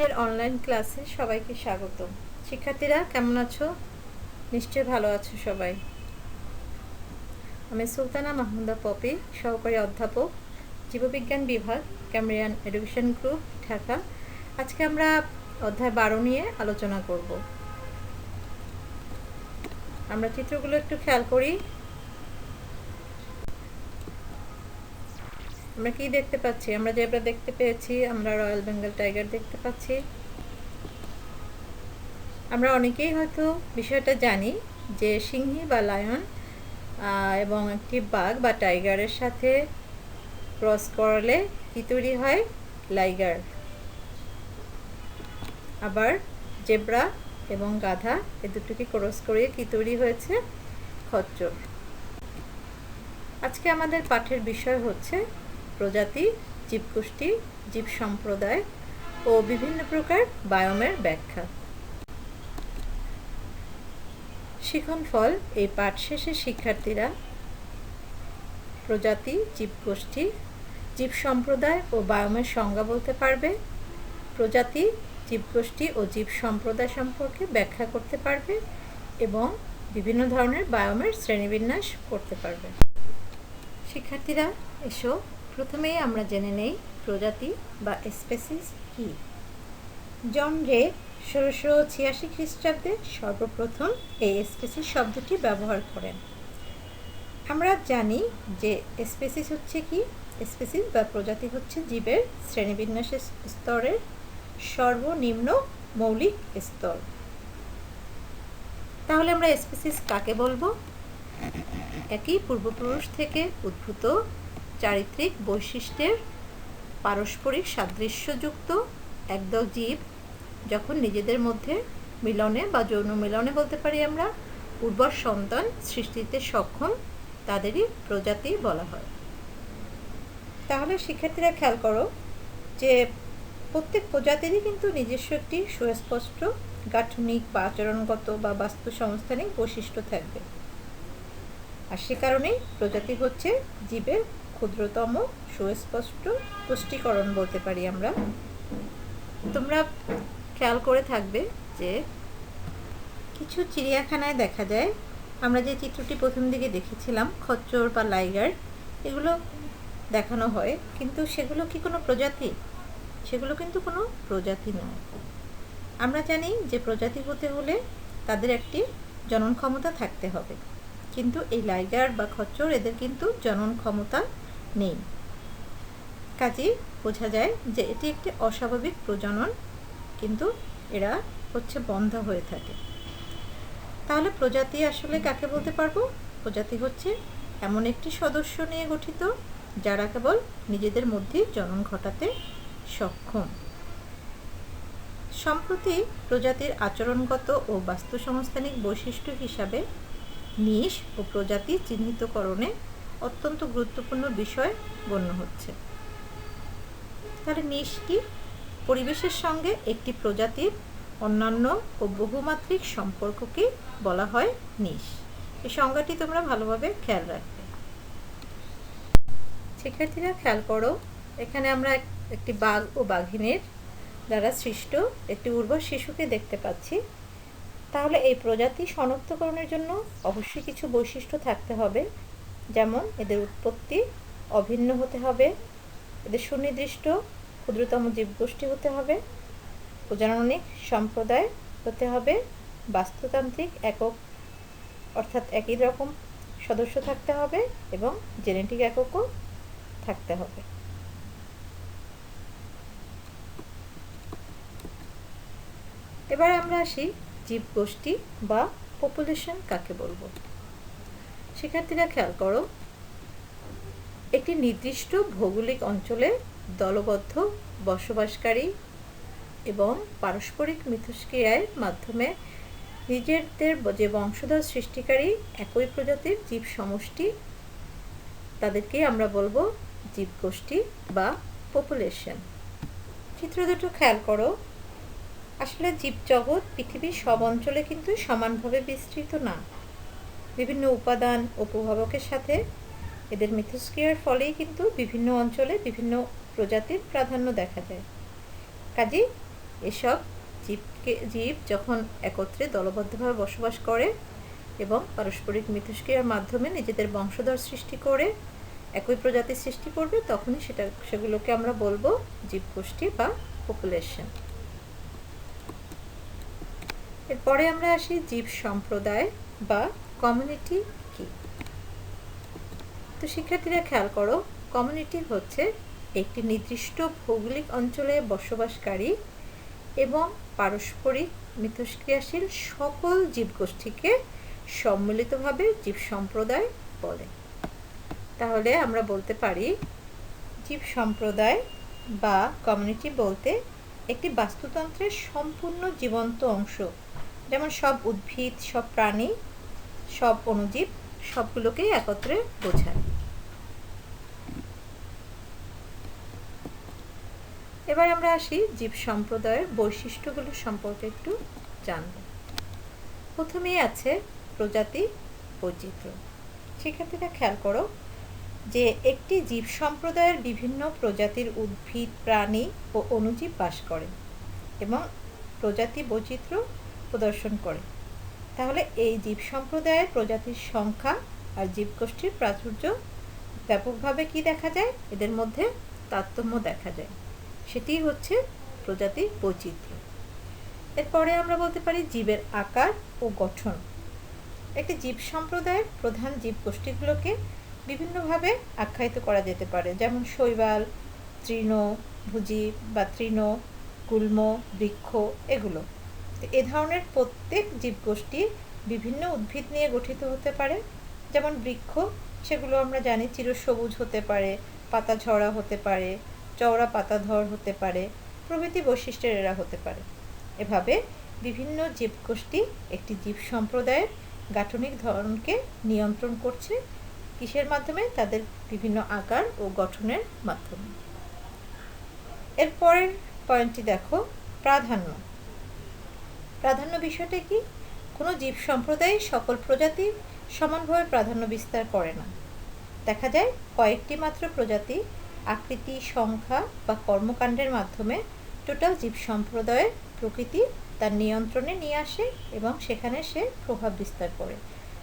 আজকের অনলাইন ক্লাসে সবাইকে স্বাগত। শিক্ষার্থীরা কেমন আছো? নিশ্চয়ই ভালো আছো সবাই। আমি সুলতানা মাহমুদা পপি, সহকারী অধ্যাপক, জীববিজ্ঞান বিভাগ, ক্যামব্রিয়ান এডুকেশন গ্রুপ, ঢাকা। আজকে আমরা অধ্যায় 12 নিয়ে আলোচনা করব। আমরা চিত্রগুলো একটু খেয়াল করি। আমরা কি দেখতে পাচ্ছি? আমরা জেব্রা দেখতে পেয়েছি, আমরা রয়্যাল বেঙ্গল টাইগার দেখতে পাচ্ছি। আমরা অনেকেই হয়তো বিষয়টা জানি যে সিংহী বা লায়ন এবং একটি বাঘ বা টাইগারের সাথে ক্রস করলে কি তৈরি হয়? লাইগার। আবার জেব্রা এবং গাধা এ দুটোকে ক্রস করে কি তৈরি হয়েছে? খচ্চর। আজকে আমাদের পাঠের বিষয় হচ্ছে প্রজাতি, জীবগোষ্ঠী, জীব সম্প্রদায় ও বিভিন্ন প্রকার বায়োমের ব্যাখ্যা। শিক্ষণফল: এই পাঠ শেষে শিক্ষার্থীরা প্রজাতি, জীবগোষ্ঠী, জীব সম্প্রদায় ও বায়োমের সংজ্ঞা বলতে পারবে, প্রজাতি, জীবগোষ্ঠী ও জীব সম্প্রদায় সম্পর্কে ব্যাখ্যা করতে পারবে এবং বিভিন্ন ধরনের বায়োমের শ্রেণীবিন্যাস করতে পারবে। শিক্ষার্থীরা এসো প্রথমেই আমরা জেনে নেই প্রজাতি বা স্পেসিস কি। জন রে 1686 খ্রিস্টাব্দে সর্বপ্রথম এই স্পেসিস শব্দটি ব্যবহার করেন। আমরা জানি যে স্পেসিস হচ্ছে কি? স্পেসিস বা প্রজাতি হচ্ছে জীবের শ্রেণীবিন্যাসের স্তরের সর্বনিম্ন মৌলিক স্তর। তাহলে আমরা স্পেসিস কাকে বলবো? একই পূর্বপুরুষ থেকে উদ্ভূত চারিত্রিক বৈশিষ্ট্যের পারস্পরিক সাদৃশ্যযুক্ত একদল জীব যখন নিজেদের মধ্যে মিলনে বা যৌন মিলনে বলতে পারি আমরা উর্বর সন্তান সৃষ্টিতে সক্ষম, তাদেরই প্রজাতি বলা হয়। তাহলে শিক্ষার্থীরা খেয়াল করো যে প্রত্যেক প্রজাতিরই কিন্তু নিজস্ব একটি সুস্পষ্ট গাঠনিক বা আচরণগত বা বাস্তু সংস্থানিক বৈশিষ্ট্য থাকবে। আর সে কারণেই প্রজাতি হচ্ছে জীবের ক্ষুদ্রতম সুস্পষ্ট পুষ্টিকরণ বলতে পারি আমরা। তোমরা খেয়াল করে থাকবে যে কিছু চিড়িয়াখানায় দেখা যায়, আমরা যে চিত্রটি প্রথম দিকে দেখেছিলাম খচ্চর বা লাইগার, এগুলো দেখানো হয়, কিন্তু সেগুলো কি কোনো প্রজাতি? সেগুলো কিন্তু কোনো প্রজাতি নয়। আমরা জানি যে প্রজাতি হতে হলে তাদের একটি জনন ক্ষমতা থাকতে হবে, কিন্তু এই লাইগার বা খচ্চর এদের কিন্তু জনন ক্ষমতা নেই। কাজেই বোঝা যায় যে এটি একটি অস্বাভাবিক প্রজনন, কিন্তু এরা হচ্ছে বন্ধা হয়ে থাকে। তাহলে প্রজাতি আসলে কাকে বলতে পারবো? প্রজাতি হচ্ছে এমন একটি সদস্য নিয়ে গঠিত যারা কেবল নিজেদের মধ্যে জনন ঘটাতে সক্ষম। সম্প্রতি প্রজাতির আচরণগত ও বাস্তু সংস্থানিক বৈশিষ্ট্য হিসাবে নিশ ও প্রজাতি চিহ্নিতকরণে অত্যন্ত গুরুত্বপূর্ণ বিষয় গণ্য হচ্ছে। তাহলে নিশ কি? পরিবেশের সঙ্গে একটি প্রজাতির অন্যান্য ও বহুমাত্রিক সম্পর্ককে বলা হয় নিশ। এই সংজ্ঞাটি তোমরা ভালোভাবে খেয়াল রাখবে। শিক্ষার্থীরা খেয়াল করো, এখানে আমরা একটি বাঘ ও বাঘিনীর দ্বারা সৃষ্ট একটি উর্বর শিশুকে দেখতে পাচ্ছি। তাহলে এই প্রজাতি শনাক্তকরণের জন্য অবশ্যই কিছু বৈশিষ্ট্য থাকতে হবে, যেমন এদের উৎপত্তি অভিন্ন হতে হবে, এদের সুনির্দিষ্ট ক্ষুদ্রতম জীবগোষ্ঠী হতে হবে, প্রজননিক সম্প্রদায় হতে হবে, বাস্তুতান্ত্রিক একক অর্থাৎ একই রকম সদস্য থাকতে হবে এবং জেনেটিক এককও থাকতে হবে। এবার আমরা আসি জীবগোষ্ঠী বা পপুলেশন কাকে বলবো। শিক্ষার্থীরা খেয়াল করো, একটি নির্দিষ্ট ভৌগোলিক অঞ্চলে দলবদ্ধ বসবাসকারী এবং পারস্পরিক মিথস্ক্রিয়ার মাধ্যমে নিজেদের যে বংশধর সৃষ্টিকারী একই প্রজাতির জীব সমষ্টি, তাদেরকে আমরা বলবো জীবগোষ্ঠী বা পপুলেশন। চিত্র দুটো খেয়াল করো, আসলে জীবজগৎ পৃথিবীর সব অঞ্চলে কিন্তু সমানভাবে বিস্তৃত না। বিভিন্ন উপাদান ও প্রভাবকের সাথে এদের মিথস্ক্রিয়ার ফলেই কিন্তু বিভিন্ন অঞ্চলে বিভিন্ন প্রজাতির প্রাধান্য দেখা যায়। কাজেই এসব জীব যখন একত্রে দলবদ্ধভাবে বসবাস করে এবং পারস্পরিক মিথস্ক্রিয়ার মাধ্যমে নিজেদের বংশধর সৃষ্টি করে একই প্রজাতি সৃষ্টি করবে, তখনই সেগুলোকে আমরা বলবো জীবগোষ্ঠী বা পপুলেশন। এরপরে আমরা আসি জীব সম্প্রদায় বা কমিউনিটি কি। তো শিক্ষার্থীরা খেয়াল করো, কমিউনিটি হচ্ছে একটি নির্দিষ্ট ভৌগোলিক অঞ্চলে বসবাসকারী এবং পারস্পরিক মিথস্ক্রিয়াশীল সকল জীবগোষ্ঠীকে সম্মিলিতভাবে জীব সম্প্রদায় বলে। তাহলে আমরা বলতে পারি জীব সম্প্রদায় বা কমিউনিটি বলতে একটি বাস্তুতন্ত্রের সম্পূর্ণ জীবন্ত অংশ, যেমন সব উদ্ভিদ, সব প্রাণী, সব অণুজীব, সবগুলোকেই একত্রে বোঝায়। এবার আমরা আসি জীব সম্প্রদায়ের বৈশিষ্ট্যগুলো সম্পর্কে একটু জানব। প্রথমেই আছে প্রজাতি বৈচিত্র্য। শিক্ষার্থীরা খেয়াল করো যে একটি জীব সম্প্রদায়ের বিভিন্ন প্রজাতির উদ্ভিদ, প্রাণী ও অণুজীব বাস করে এবং প্রজাতি বৈচিত্র্য প্রদর্শন করে। তাহলে এই জীব সম্প্রদায়ের প্রজাতির সংখ্যা আর জীবগোষ্ঠীর প্রাচুর্য ব্যাপকভাবে কি দেখা যায়, এদের মধ্যে তারতম্য দেখা যায়, সেটি হচ্ছে প্রজাতি বৈচিত্র্য। এরপরে আমরা বলতে পারি জীবের আকার ও গঠন। একটি জীব সম্প্রদায়ের প্রধান জীবগোষ্ঠীগুলোকে বিভিন্নভাবে আখ্যায়িত করা যেতে পারে, যেমন শৈবাল, তৃণভোজী বা তৃণ, গুল্ম, বৃক্ষ, এগুলো। এ ধরনের প্রত্যেক জীবগোষ্ঠী বিভিন্ন উদ্ভিদ নিয়ে গঠিত হতে পারে। যেমন বৃক্ষ, সেগুলো আমরা জানি চিরসবুজ হতে পারে, পাতা ঝরা হতে পারে, চওড়া পাতাধর হতে পারে, প্রভৃতি বৈশিষ্ট্যের এরা হতে পারে। এভাবে বিভিন্ন জীবগোষ্ঠী একটি জীব সম্প্রদায়ের গাঠনিক ধরনকে নিয়ন্ত্রণ করছে। কিসের মাধ্যমে? তাদের বিভিন্ন আকার ও গঠনের মাধ্যমে। এরপরের পয়েন্টটি দেখো, প্রাধান্য। প্রাধান্য বিষয়টা কি? কোনো জীব সম্প্রদায় সকল প্রজাতি সমানভাবে প্রাধান্য বিস্তার করে না। দেখা যায় কয়েকটি মাত্র প্রজাতি আকৃতি, সংখ্যা বা কর্মকাণ্ডের মাধ্যমে টোটাল জীব সম্প্রদায়ের প্রকৃতি তার নিয়ন্ত্রণে নিয়ে আসে এবং সেখানে সে প্রভাব বিস্তার করে।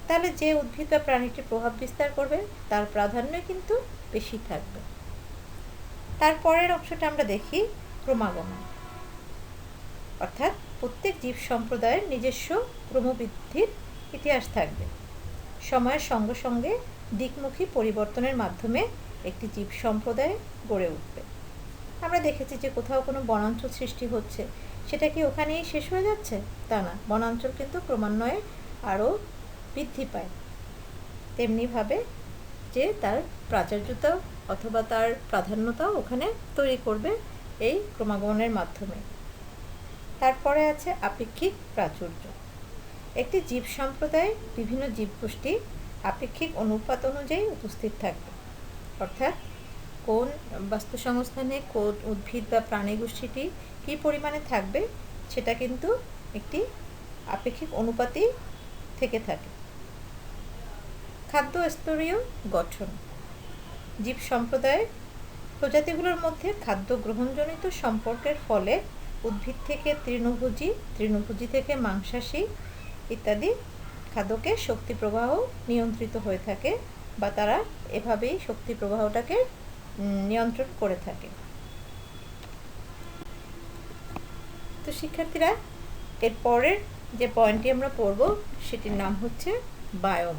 তাহলে যে উদ্ভিদ বা প্রাণীটি প্রভাব বিস্তার করবে তার প্রাধান্য কিন্তু বেশি থাকবে। তারপরের অংশটা আমরা দেখি ক্রমাগমন, অর্থাৎ প্রত্যেক জীব সম্প্রদায়ের নিজস্ব ক্রমবৃদ্ধির ইতিহাস থাকবে। সময়ের সঙ্গে সঙ্গে দিকমুখী পরিবর্তনের মাধ্যমে একটি জীব সম্প্রদায় গড়ে উঠবে। আমরা দেখেছি যে কোথাও কোনো বনাঞ্চল সৃষ্টি হচ্ছে, সেটা কি ওখানেই শেষ হয়ে যাচ্ছে? তা না, বনাঞ্চল কিন্তু ক্রমান্বয়ে আরও বৃদ্ধি পায়। তেমনিভাবে যে তার প্রাচুর্যতা অথবা তার প্রাধান্যতাও ওখানে তৈরি করবে এই ক্রমাগমনের মাধ্যমে। তারপরে আছে আপেক্ষিক প্রাচুর্য। একটি জীব সম্প্রদায়ে বিভিন্ন জীবগোষ্ঠী আপেক্ষিক অনুপাত অনুযায়ী উপস্থিত থাকবে, অর্থাৎ কোন বাস্তুসংস্থানে কোন উদ্ভিদ বা প্রাণী গোষ্ঠীটি কী পরিমাণে থাকবে সেটা কিন্তু একটি আপেক্ষিক অনুপাতই থেকে থাকে। খাদ্য স্তরীয় গঠন। জীব সম্প্রদায়ের প্রজাতিগুলোর মধ্যে খাদ্য গ্রহণজনিত সম্পর্কের ফলে উদ্ভিদ থেকে তৃণভোজী, তৃণভোজী থেকে মাংসাশী ইত্যাদি খাদ্যকে শক্তি প্রবাহ নিয়ন্ত্রিত হয়ে থাকে, বা তারা এভাবেই শক্তি প্রবাহটাকে নিয়ন্ত্রণ করে থাকে। তো শিক্ষার্থীরা, এর পরের যে পয়েন্টটি আমরা পড়ব সেটির নাম হচ্ছে বায়োম।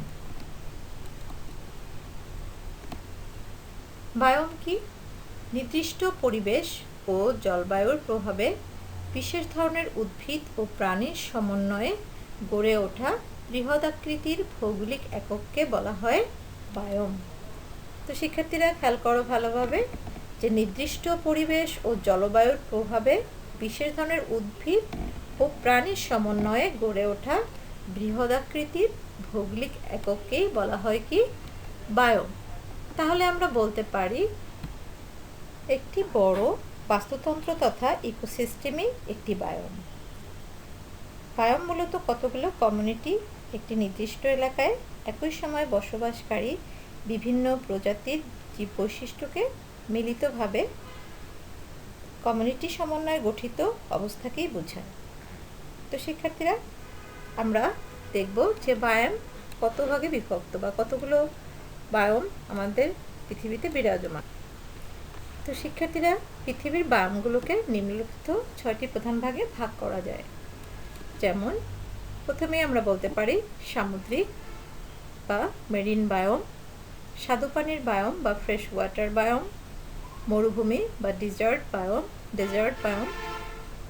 বায়োম কি? নির্দিষ্ট পরিবেশ ও জলবায়ুর প্রভাবে বিশেষ ধরনের উদ্ভিদ ও প্রাণীর সমন্বয়ে গড়ে ওঠা বৃহদাকৃতির ভৌগোলিক একককে বলা হয় বায়োম। তো শিক্ষার্থীরা খেয়াল করো ভালোভাবে যে নির্দিষ্ট পরিবেশ ও জলবায়ুর প্রভাবে বিশেষ ধরনের উদ্ভিদ ও প্রাণীর সমন্বয়ে গড়ে ওঠা বৃহদাকৃতির ভৌগোলিক একককেই বলা হয় কি? বায়োম। তাহলে আমরা বলতে পারি একটি বড় বাস্তুতন্ত্র তথা ইকোসিস্টেমই একটি বায়োম। বায়োম মূলত কতগুলো কমিউনিটি একটি নির্দিষ্ট এলাকায় একই সময়ে বসবাসকারী বিভিন্ন প্রজাতির জীব বৈশিষ্ট্যকে মিলিতভাবে কমিউনিটি সমন্বয়ে গঠিত অবস্থাকেই বোঝায়। তো শিক্ষার্থীরা, আমরা দেখব যে বায়োম কত ভাগে বিভক্ত বা কতগুলো বায়োম আমাদের পৃথিবীতে বিরাজমান। তো শিক্ষার্থীরা, পৃথিবীর বায়োমগুলোকে নিম্নলিখিত 6টি প্রধান ভাগে ভাগ করা যায়। যেমন প্রথমেই আমরা বলতে পারি সামুদ্রিক বা মেরিন বায়োম, স্বাদুপানির বায়োম বা ফ্রেশ ওয়াটার বায়োম, মরুভূমি বা ডেজার্ট বায়োম,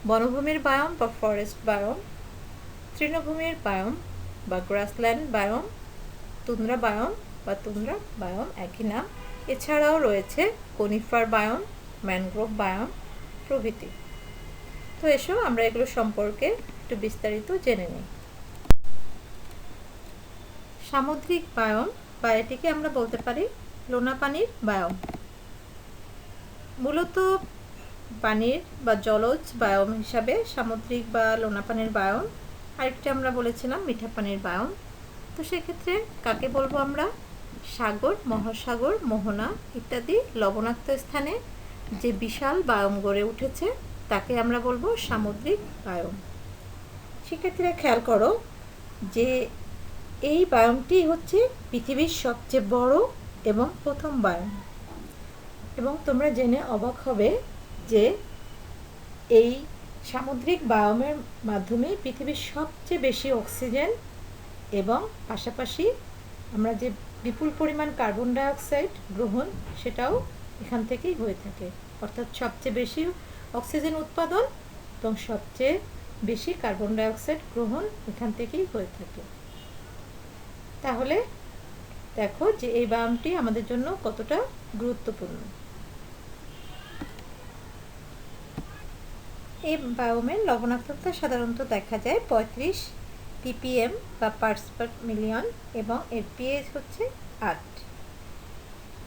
বনভূমির বায়োম বা ফরেস্ট বায়োম, তৃণভূমির বায়োম বা গ্রাসল্যান্ড বায়োম, তুন্দ্রা বায়োম একই নাম। এছাড়াও রয়েছে কনিফার বায়োম, ম্যানগ্রোভ বায়োম প্রভৃতি। তো এসো আমরা এগুলো সম্পর্কে একটু বিস্তারিত জেনে নিই। সামুদ্রিক বায়োম বা এটিকে আমরা বলতে পারি লোনা পানির বায়োম। মূলত পানির বা জলজ বায়োম হিসাবে সামুদ্রিক বা লোনা পানির বায়োম, আরেকটি আমরা বলেছিলাম মিঠা পানির বায়োম। তো সেক্ষেত্রে কাকে বলবো আমরা? সাগর, মহাসাগর, মোহনা ইত্যাদি লবণাক্ত স্থানে যে বিশাল বায়োম গড়ে উঠেছে তাকে আমরা বলবো সামুদ্রিক বায়োম। শিক্ষার্থীরা খেয়াল করো যে এই বায়োমটি হচ্ছে পৃথিবীর সবচেয়ে বড় এবং প্রথম বায়োম। এবং তোমরা জেনে অবাক হবে যে এই সামুদ্রিক বায়োমের মাধ্যমে পৃথিবীর সবচেয়ে বেশি অক্সিজেন এবং পাশাপাশি আমরা যে বিপুল পরিমাণ কার্বন ডাইঅক্সাইড গ্রহণ সেটাও এখান থেকেই হয়ে থাকে। অর্থাৎ সবচেয়ে বেশি অক্সিজেন উৎপাদন এবং সবচেয়ে বেশি কার্বন ডাইঅক্সাইড গ্রহণ এখান থেকেই হয়ে থাকে। তাহলে দেখো যে এই বায়োমটি আমাদের জন্য কতটা গুরুত্বপূর্ণ। এই বায়োমের লবণাক্ততা সাধারণত দেখা যায় 35 ppm বা পার্টস পার মিলিয়ন এবং এর pH হচ্ছে 8।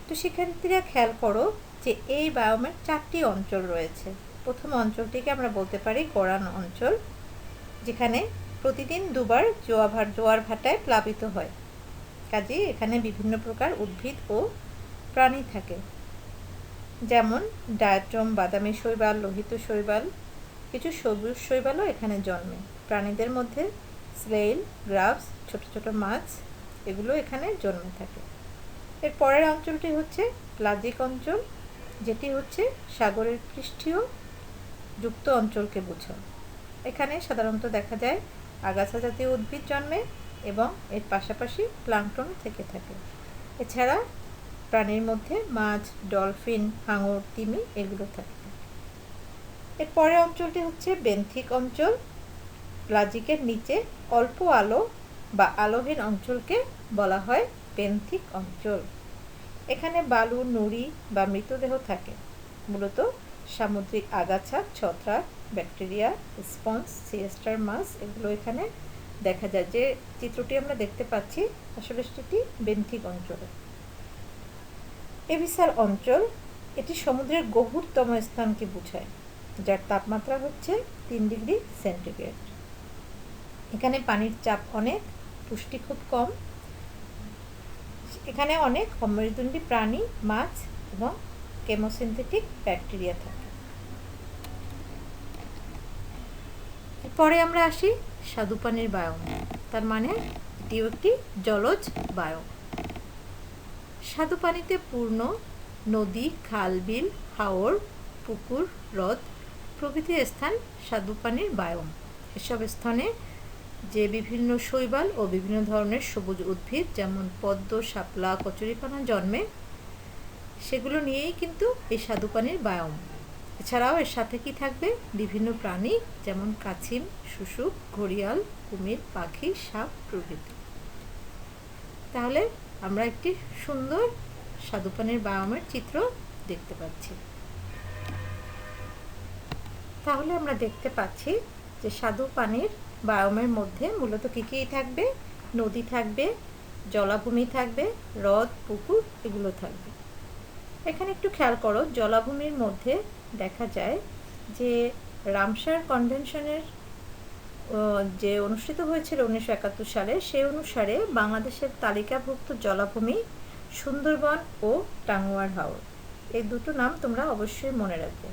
তো শিক্ষার্থীরা খেয়াল করো যে এই বায়োমের 4টি অঞ্চল রয়েছে। প্রথম অঞ্চলটিকে আমরা বলতে পারি গড়ান অঞ্চল, যেখানে প্রতিদিন দুবার জোয়ার ভাটায় প্লাবিত হয়। কাজেই এখানে বিভিন্ন প্রকার উদ্ভিদ ও প্রাণী থাকে, যেমন ডায়াট্রম, বাদামি শৈবাল, লোহিত শৈবাল, কিছু সবুজ শৈবালও এখানে জন্মে। প্রাণীদের মধ্যে স্নেইল, গ্রাবস, ছোট ছোট মাছ এগুলো এখানে জন্মে থাকে। এর পরের অঞ্চলটি হচ্ছে প্লাজিক অঞ্চল, যেটি হচ্ছে সাগরের পৃষ্ঠীয় যুক্ত অঞ্চলকে বোঝায়। এখানে সাধারণত দেখা যায় আগাছা জাতীয় উদ্ভিদ জন্মে এবং এর পাশাপাশি প্লাঙ্কটন থেকে থাকে। এছাড়া প্রাণীর মধ্যে মাছ, ডলফিন, হাঙর, তিমি এগুলো থাকে। এর পরের অঞ্চলটি হচ্ছে বেন্থিক অঞ্চল। প্লাজিকের নিচে অল্প আলো বা আলোহীন অঞ্চলকে বলা হয় বেন্থিক অঞ্চল। এখানে বালু, নুড়ি বা মৃতদেহ থাকে। মূলত সামুদ্রিক আগাছা, ছত্রাক, ব্যাকটেরিয়া, স্পঞ্জ, সিয়েস্টার মাছ এগুলো এখানে দেখা যায়। যে চিত্রটি আমরা দেখতে পাচ্ছি আসলে সেটি বেন্থিক অঞ্চলে। এবিসাল অঞ্চল, এটি সমুদ্রের গভীরতম স্থানকে বোঝায়, যার তাপমাত্রা হচ্ছে 3 ডিগ্রি সেন্টিগ্রেড। এখানে পানির চাপ অনেক, পুষ্টি খুব কম। এখানে অনেক অমেরুদণ্ডী প্রাণী, মাছ এবং কেমোসিনথেটিক ব্যাকটেরিয়া থাকে। এরপরে আমরা আসি স্বাদুপানির বায়োম। তার মানে এটিও একটি জলজ বায়োম। স্বাদুপানিতে পূর্ণ নদী, খাল, বিল, হাওর, পুকুর, হ্রদ প্রভৃতি স্থান স্বাদুপানির বায়োম। এসব স্থানে যে বিভিন্ন শৈবাল ও বিভিন্ন ধরনের সবুজ উদ্ভিদ যেমন পদ্ম, শাপলা, কচুরিপানা জন্মে, সেগুলো নিয়েই কিন্তু এই স্বাদুপানির বায়োম। এছাড়াও এর সাথে কি থাকবে? বিভিন্ন প্রাণী যেমন কাছিম, শুশুক, ঘড়িয়াল, কুমির, পাখি, সাপ প্রভৃতি। তাহলে আমরা একটি সুন্দর স্বাদুপানির বায়োমের চিত্র দেখতে পাচ্ছি। তাহলে আমরা দেখতে পাচ্ছি যে স্বাদুপানির বায়োমের মধ্যে মূলত কী কী থাকবে? নদী থাকবে, জলাভূমি থাকবে, হ্রদ, পুকুর এগুলো থাকবে। এখানে একটু খেয়াল করো, জলাভূমির মধ্যে দেখা যায় যে রামসার কনভেনশনের যে অনুষ্ঠিত হয়েছিল 1971 সালে, সেই অনুসারে বাংলাদেশের তালিকাভুক্ত জলাভূমি সুন্দরবন ও টাঙ্গুয়ার হাওর, এই দুটো নাম তোমরা অবশ্যই মনে রাখবে।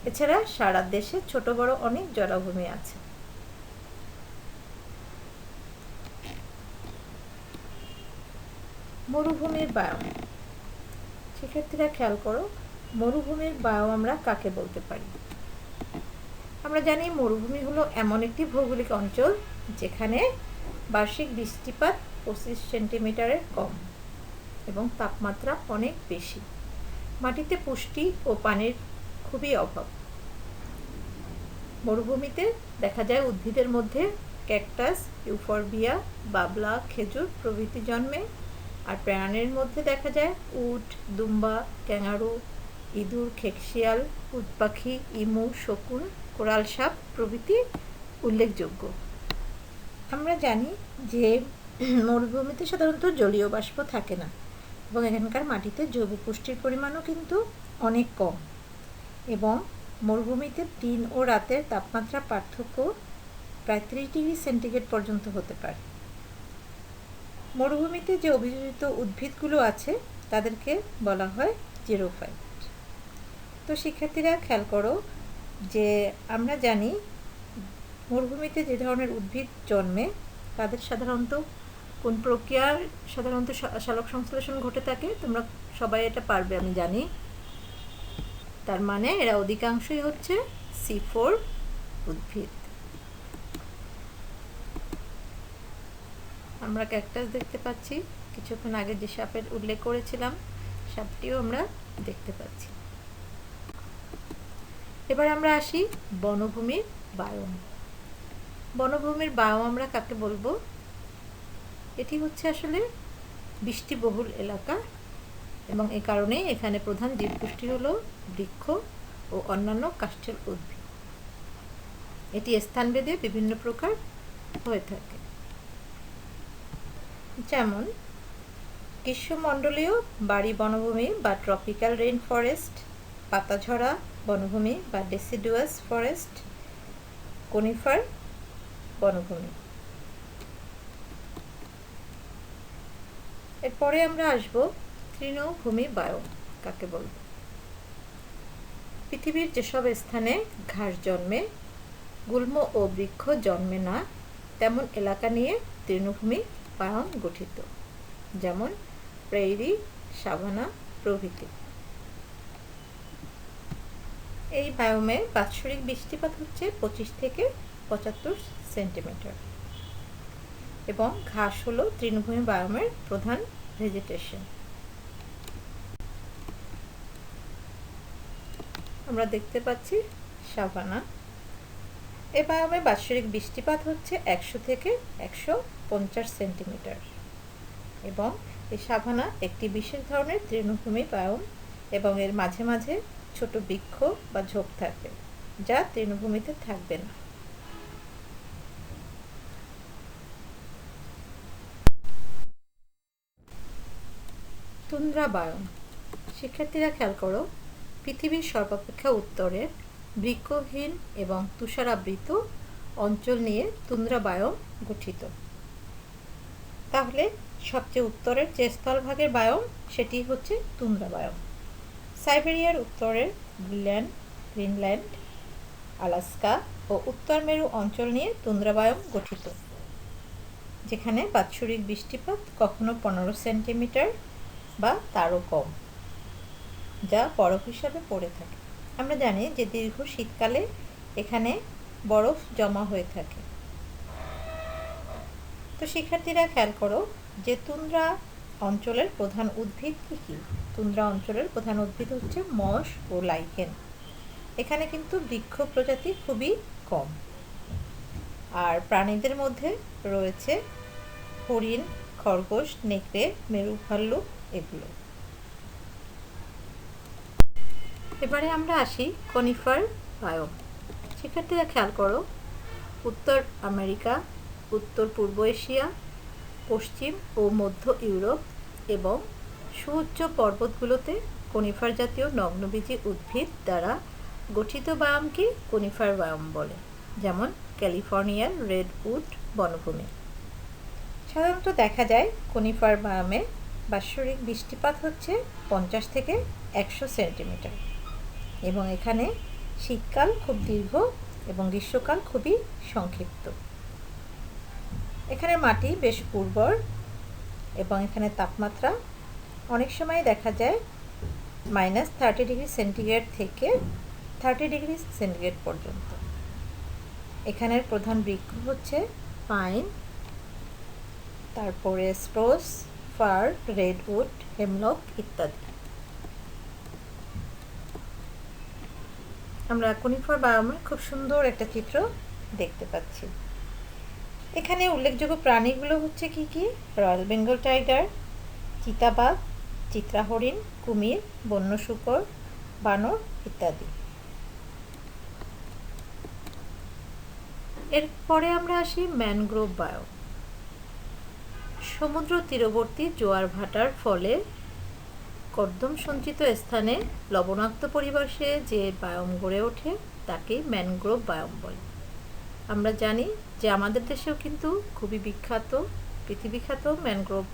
এছাড়া সারা দেশে ছোট বড় অনেক জলাভূমি আছে। মরুভূমির বায়োম। শিক্ষার্থীরা খেয়াল করো, মরুভূমির বায়োম আমরা কাকে বলতে পারি? আমরা জানি মরুভূমি হলো এমন একটি ভৌগোলিক অঞ্চল যেখানে বার্ষিক বৃষ্টিপাত 25 সেন্টিমিটারের কম এবং তাপমাত্রা অনেক বেশি। মাটিতে পুষ্টি ও পানির খুবই অভাব। মরুভূমিতে দেখা যায় উদ্ভিদের মধ্যে ক্যাকটাস, ইউফরবিয়া, বাবলা, খেজুর প্রভৃতি জন্মে। আর প্রাণীর মধ্যে দেখা যায় উট, দুম্বা, ক্যাঙ্গারু, ইঁদুর, খেকশিয়াল, উটপাখি, ইমু, শকুন, কোরাল সাপ প্রভৃতি উল্লেখযোগ্য। আমরা জানি যে মরুভূমিতে সাধারণত জলীয় বাষ্প থাকে না এবং এখানকার মাটিতে জৈব পুষ্টির পরিমাণও কিন্তু অনেক কম এবং মরুভূমিতে দিন ও রাতের তাপমাত্রা পার্থক্য প্রায় 30 ডিগ্রি সেন্টিগ্রেড পর্যন্ত হতে পারে। মরুভূমিতে যে অভিযোজিত উদ্ভিদগুলো আছে তাদেরকে বলা হয় জিরোফাইট। তো শিক্ষার্থীরা খেয়াল করো যে আমরা জানি মরুভূমিতে যে ধরনের উদ্ভিদ জন্মে তাদের সাধারণত কোন প্রক্রিয়ার সাধারণত সালোক সংশ্লেষণ ঘটে থাকে, তোমরা সবাই এটা পারবে আমি জানি। তার মানে এরা অধিকাংশই হচ্ছে C4 উদ্ভিদ। আমরা ক্যাকটাস দেখতে পাচ্ছি, কিছুক্ষণ আগে যে সাপের উল্লেখ করেছিলাম সাপটিও আমরা দেখতে পাচ্ছি। এবার আমরা আসি বনভূমির বায়োম। বনভূমির বায়োম আমরা কাকে বলবো? এটি হচ্ছে আসলে বৃষ্টিবহুল এলাকা এবং এই কারণে এখানে প্রধান জীবগোষ্ঠী হলো বৃক্ষ ও অন্যান্য কাষ্ঠল উদ্ভিদ। এটি স্থানভেদে বিভিন্ন প্রকার হয়ে থাকে, যেমন গ্রীষ্মমণ্ডলীয় বাড়ি বনভূমি বা ট্রপিক্যাল রেইন ফরেস্ট, পাতাঝরা বনভূমি বা ডেসিডুয়াস ফরেস্ট, কনিফার বনভূমি। এরপরে আমরা আসব তৃণভূমি বায়োম কাকে বলবো। পৃথিবীর যেসব স্থানে ঘাস জন্মে, গুল্ম ও বৃক্ষ জন্মে না তেমন এলাকা নিয়ে তৃণভূমি বায়োম গঠিত, যেমন প্রেইরি, সাভানা প্রভৃতি। এই বায়োমে বাৎসরিক বৃষ্টিপাত হচ্ছে 25 থেকে 75 সেন্টিমিটার এবং ঘাস হলো তৃণভূমি বায়োমের প্রধান ভেজিটেশন। আমরা দেখতে পাচ্ছি সাভানা। এই বায়োমে বাৎসরিক বৃষ্টিপাত হচ্ছে 100 থেকে 150 সেন্টিমিটার এবং এই সাভানা একটি বিশেষ ধরনের তৃণভূমি বায়োম এবং এর মাঝে মাঝে ছোট বৃক্ষ বা ঝোপ থাকবে যা তৃণভূমিতে থাকবে না। Tundra biome. শিক্ষার্থীরা খেয়াল করো, পৃথিবীর সর্বাপেক্ষা উত্তরের বৃক্ষহীন এবং তুষারাবৃত অঞ্চল নিয়ে তুন্দ্রা বায়োম গঠিত। তাহলে সবচেয়ে উত্তরের যে স্থলভাগের বায়োম সেটি হচ্ছে তুন্দ্রা বায়োম। সাইবেরিয়ার উত্তরের গ্রিনল্যান্ড, আলাস্কা ও উত্তর মেরু অঞ্চল নিয়ে তুন্দ্রা বায়োম গঠিত, যেখানে বাৎসরিক বৃষ্টিপাত কখনো 15 সেন্টিমিটার বা তারও কম, যা বরফ হিসাবে পড়ে থাকে। আমরা জানি যে দীর্ঘ শীতকালে এখানে বরফ জমা হয়ে থাকে। তো শিক্ষার্থীরা খেয়াল করো যে তুন্দ্রা অঞ্চলের প্রধান উদ্ভিদ কি কি? তুন্দ্রা অঞ্চলের প্রধান উদ্ভিদ হচ্ছে মস ও লাইকেন। এখানে কিন্তু বৃক্ষ প্রজাতি খুবই কম। আর প্রাণীদের মধ্যে রয়েছে হরিণ, খরগোশ, নেকড়ে, মেরু ভাল্লুক এগুলো। এবারে আমরা আসি কনিফার বায়োম। শিক্ষার্থীরা খেয়াল করো, উত্তর আমেরিকা, উত্তর পূর্ব এশিয়া, পশ্চিম ও মধ্য ইউরোপ এবং সুউচ্চ পর্বতগুলোতে কনিফার জাতীয় নগ্নবীজী উদ্ভিদ দ্বারা গঠিত বায়োমকে কনিফার বায়োম বলে, যেমন ক্যালিফোর্নিয়ার রেডউড বনভূমি। সাধারণত দেখা যায় কনিফার বায়োমে বাৎসরিক বৃষ্টিপাত হচ্ছে 50 থেকে 100 সেন্টিমিটার এবং এখানে শীতকাল খুব দীর্ঘ এবং গ্রীষ্মকাল খুবই সংক্ষিপ্ত। এখানে মাটি বেশ উর্বর এবং এখানে তাপমাত্রা অনেক সময় দেখা যায় -30°C থেকে 30°C পর্যন্ত। এখানের প্রধান বৃক্ষ হচ্ছে পাইন, তারপরে স্প্রুস, ফার, রেডউড, হেমলক ইত্যাদি। আমরা কনিফার বায়োমের খুব সুন্দর একটা চিত্র দেখতে পাচ্ছি। এখানে উল্লেখযোগ্য প্রাণীগুলো হচ্ছে কি কি? রয়্যাল বেঙ্গল টাইগার, চিতাবাঘ, চিত্রা হরিণ, কুমির, বন্য শূকর, বানর ইত্যাদি। এরপরে আমরা আসি ম্যানগ্রোভ বায়োম। সমুদ্র তীরবর্তী জোয়ার ভাটার ফলে কর্দম সঞ্চিত স্থানে লবণাক্ত পরিবেশে যে বায়োম গড়ে ওঠে তাকে ম্যানগ্রোভ বায়োম বলে। আমরা জানি যে আমাদের দেশেও কিন্তু খুবই বিখ্যাত, পৃথিবীখ্যাত ম্যানগ্রোভ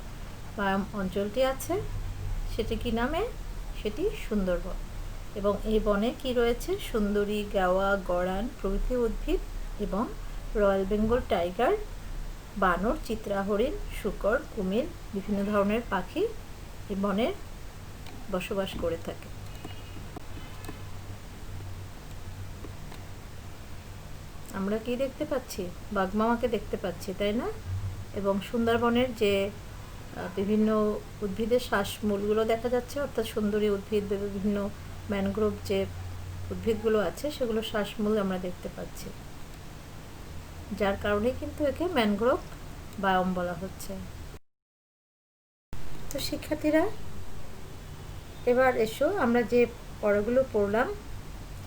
বায়োম অঞ্চলটি আছে। সেটি কি নামে? সেটি সুন্দরবন। এবং এই বনে কি রয়েছে? সুন্দরী, গেওয়া, গড়ান প্রভৃতি উদ্ভিদ এবং রয়্যাল বেঙ্গল টাইগার, বানর, চিত্রা হরিণ, শূকর, কুমির, বিভিন্ন ধরনের পাখি এই বনে বসবাস করে থাকে। আমরা কি দেখতে পাচ্ছি? বাঘমামাকে দেখতে পাচ্ছি, তাই না? এবং সুন্দরবনের যে বিভিন্ন উদ্ভিদের শ্বাসমূলগুলো দেখা যাচ্ছে, অর্থাৎ সুন্দরী উদ্ভিদ, বিভিন্ন ম্যানগ্রোভ যে উদ্ভিদগুলো আছে সেগুলো শ্বাসমূল আমরা দেখতে পাচ্ছি, যার কারণে কিন্তু একে ম্যানগ্রোভ বায়োম বলা হচ্ছে। তো শিক্ষার্থীরা, এবার এসো আমরা যে পড়াগুলো পড়লাম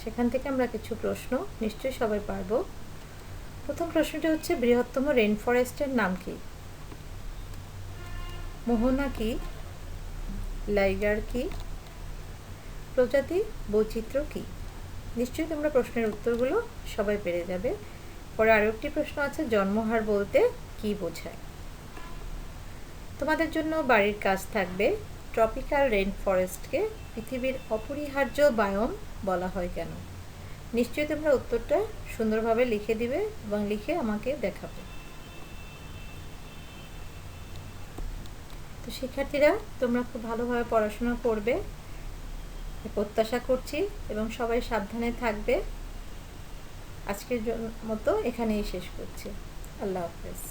সেখান থেকে আমরা কিছু প্রশ্ন নিশ্চয়ই সবাই পারবো। প্রথম প্রশ্নটি হচ্ছে, বৃহত্তম রেইন ফরেস্টের নাম কি? মোহনা কি? লাইগার কি? প্রজাতি বৈচিত্র্য কি? নিশ্চয়ই তোমরা প্রশ্নের উত্তরগুলো সবাই পেরে যাবে। পরে আরও একটি প্রশ্ন আছে, জন্মহার বলতে কি বোঝায়? তোমাদের জন্য বাড়ির কাজ থাকবে, ট্রপিক্যাল রেইন ফরেস্টকে পৃথিবীর অপরিহার্য বায়োম বলা হয় কেন? নিশ্চয়ই তোমরা উত্তরটা সুন্দরভাবে লিখে দিবে এবং লিখে আমাকে দেখাবে। তো শিক্ষার্থীরা, তোমরা খুব ভালোভাবে পড়াশোনা করবে প্রত্যাশা করছি এবং সবাই সাবধানে থাকবে। আজকের মতো এখানেই শেষ করছি। আল্লাহ হাফেজ।